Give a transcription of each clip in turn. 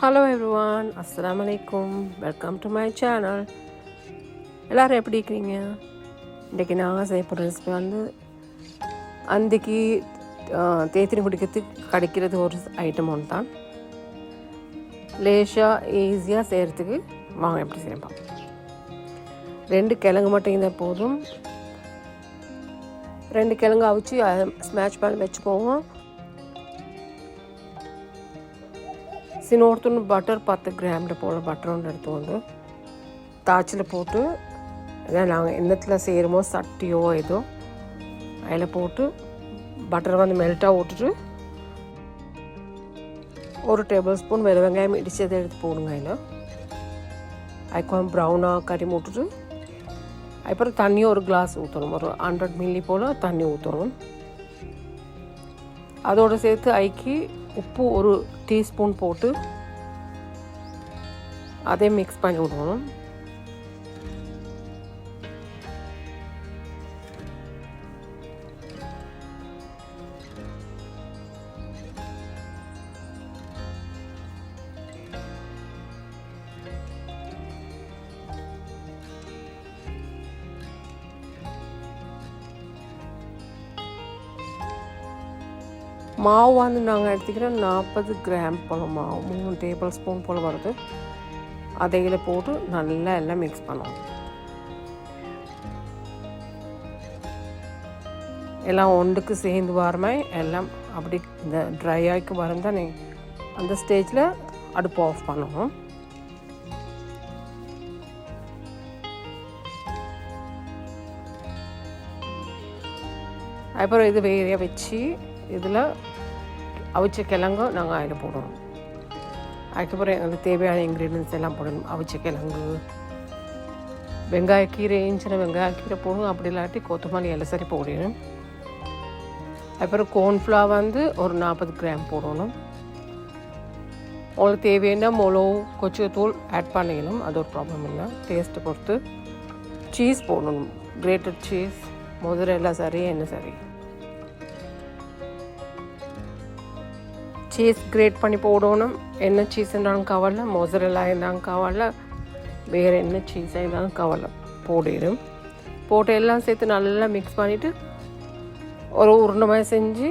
Hello everyone, அஸ்ஸலாமு அலைக்கும். Welcome to my channel. எல்லோரும் எப்படி இருக்கிறீங்க? இன்றைக்கி நாங்கள் செய்ய போகிற ரெசிபி வந்து அன்றைக்கி தேத்திரி குடிக்கிறதுக்கு கிடைக்கிறது ஒரு ஐட்டம் ஒன்று தான். லேசாக ஈஸியாக செய்கிறதுக்கு வாங்க எப்படி செய்யலாம். 2 கிழங்கு மட்டும் இருந்தால் போதும். 2 கிழங்கு அவிச்சு ஸ்மாஷ் பண்ணி வச்சுக்கோங்க. சின்னோர்த்துன்னு பட்டர் 10 கிராமில் போல் பட்டர் ஒன்று எடுத்துக்கொண்டு தாய்ச்சில் போட்டு இதான் நாங்கள் எண்ணத்தில் செய்கிறோமோ சட்டியோ ஏதோ அதில் போட்டு பட்டரை வந்து மெல்ட்டாக விட்டுட்டு 1 டேபிள் ஸ்பூன் வெங்காயம் இடிச்சதை எடுத்து போடுங்க. அதில் அதுக்கு ப்ரௌனாக கறி மூட்டுட்டு அப்புறம் தண்ணி 1 கிளாஸ் ஊற்றணும். ஒரு 100 மில்லி போல் தண்ணி ஊற்றணும். அதோடு சேர்த்து ஐக்கி உப்பு 1 டீஸ்பூன் போட்டு அதே மிக்ஸ் பண்ணி விடணும். மாவு வந்து நாங்கள் எடுத்துக்கிறோம் 40 கிராம் போல் மாவு, 3 டேபிள் ஸ்பூன் போல் வருது. அதையில் போட்டு நல்லா எல்லாம் மிக்ஸ் பண்ணுவோம். எல்லாம் ஒன்றுக்கு சேர்ந்து வரமே எல்லாம் அப்படி இந்த ட்ரை ஆகி வரும் தான் அந்த ஸ்டேஜில் அடுப்பு ஆஃப் பண்ணுவோம். அப்புறம் இது வேறையாக வச்சு இதில் அவிச்ச கிழங்கு நாங்கள் அதில் போடணும். அதுக்கப்புறம் எங்களுக்கு தேவையான இன்க்ரீடியன்ஸ் எல்லாம் போடணும். அவிச்ச கிழங்கு, வெங்காயக்கீரை, இஞ்சின வெங்காயக்கீரை போடணும். அப்படி இல்லாட்டி கொத்தமல்லி எல்லாம் சரி போடணும். அப்புறம் கோர்ன்ஃப்ளவர் வந்து ஒரு 40 கிராம் போடணும். உங்களுக்கு தேவையான மிளகு கொச்சத்தூள் ஆட் பண்ணிக்கணும். அது ஒரு ப்ராப்ளம் இல்லை, டேஸ்ட்டை பொறுத்து. சீஸ் போடணும், கிரேட்டட் சீஸ், மொசரெல்லா சரி, என்ன சரி. சீஸ் கிரேட் பண்ணி போடணும். என்ன சீஸ் இருந்தாலும் கவலை, மொசரெல்லா இருந்தாலும் கவலை, வேறு என்ன சீஸாக இருந்தாலும் கவலை போடிடும். போட்டு எல்லாம் சேர்த்து நல்லா மிக்ஸ் பண்ணிவிட்டு ஒரு உருண்டை மாதிரி செஞ்சு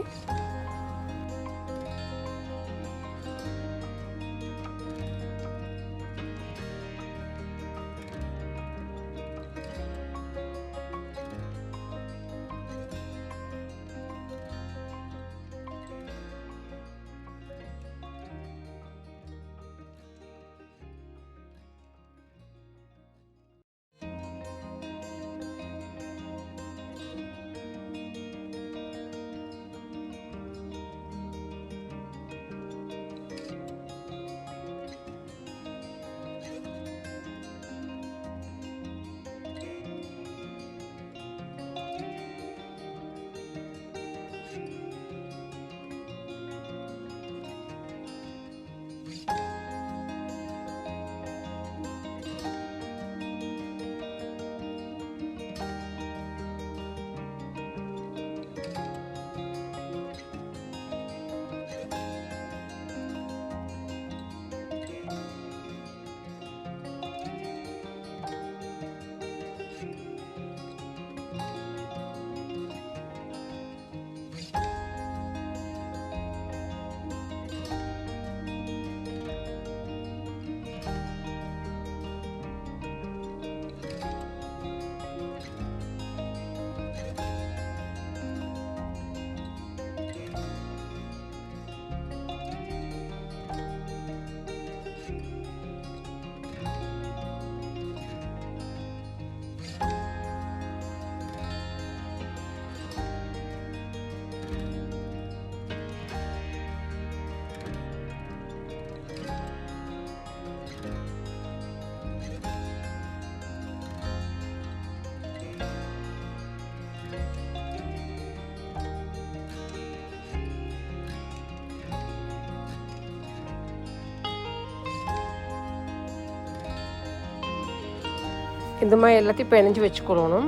இந்த மாதிரி எல்லாத்தையும் பிணைஞ்சி வச்சுக்கணும்.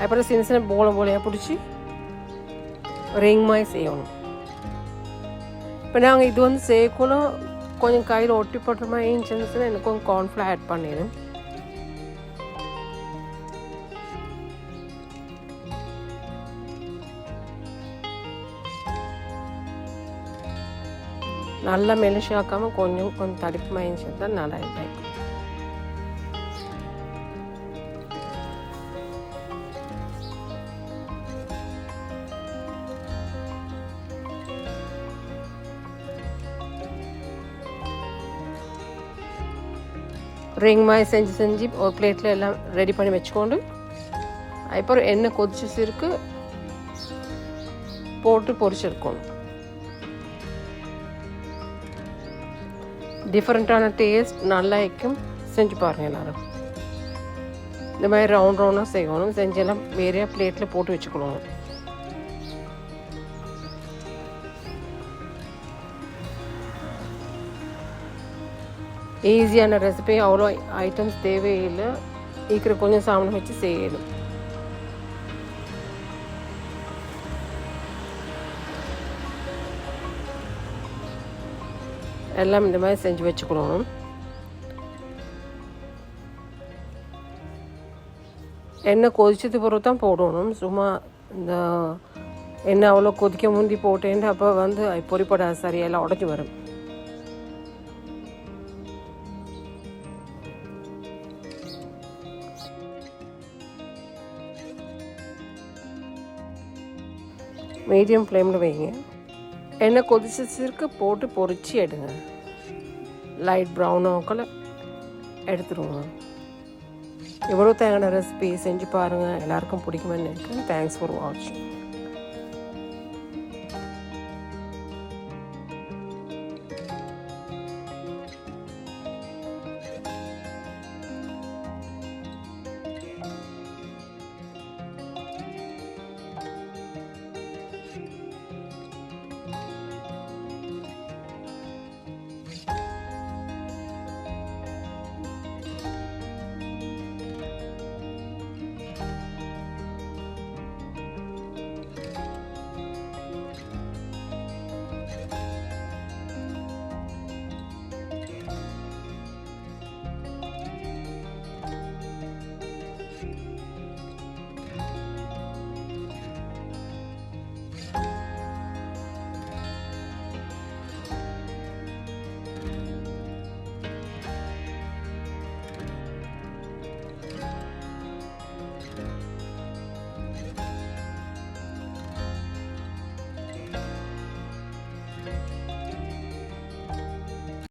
அப்புறம் சின்ன சின்ன போலையாக பிடிச்சி ரிங் மாதிரி செய்யணும். இப்போ நாங்கள் இது வந்து சேர்க்கணும் கொஞ்சம் கையில் ஒட்டி போடுற மாதிரி இருந்துச்சுன்னா எனக்கு கொஞ்சம் கார்ன்ஃப்ளவர் ஆட் பண்ணிடும். நல்லா மெலிசாக்காமல் கொஞ்சம் தடிப்பு மாதிரி இருந்துச்சு தான் நல்லா இருக்கும். ரிங் மாதிரி செஞ்சு ஒரு பிளேட்டில் எல்லாம் ரெடி பண்ணி வச்சுக்கொண்டு அப்புறம் எண்ணெய் கொதிச்சு சிறுக்கு போட்டு பொரிச்செடுக்கணும். டிஃப்ரெண்ட்டான டேஸ்ட் நல்லா இருக்கும். செஞ்சு பாருங்கள் எல்லோரும். இந்த மாதிரி ரவுண்டாக செய்யணும். செஞ்செல்லாம் வேறையா பிளேட்டில் போட்டு வச்சுக்கணும். ஈஸியான ரெசிபி, அவ்வளோ ஐட்டம்ஸ் தேவையில்லை. இருக்கிற கொஞ்சம் சாமான் வச்சு செய்யணும். எல்லாம் இந்த மாதிரி செஞ்சு வச்சுக்கணும். எண்ணெய் கொதிச்சது பிறகு தான் போடணும். சும்மா இந்த எண்ணெய் அவ்வளோ கொதிக்க முந்தி போட்டேன்னு அப்போ பொரிப்படாது, சரியெல்லாம் உடஞ்சி வரும். மீடியம் ஃப்ளேமில் வைங்க. எண்ணெய் கொதிச்சிருக்கு போட்டு பொரிச்சு எடுங்க. லைட் ப்ரௌன் ஆக்கல எடுத்துருவோங்க. இவ்வளோ தேங்கான ரெசிபி செஞ்சு பாருங்கள். எல்லாருக்கும் பிடிக்குமென்னு நினைக்கிறேன். தேங்க்ஸ் ஃபார் வாட்சிங்.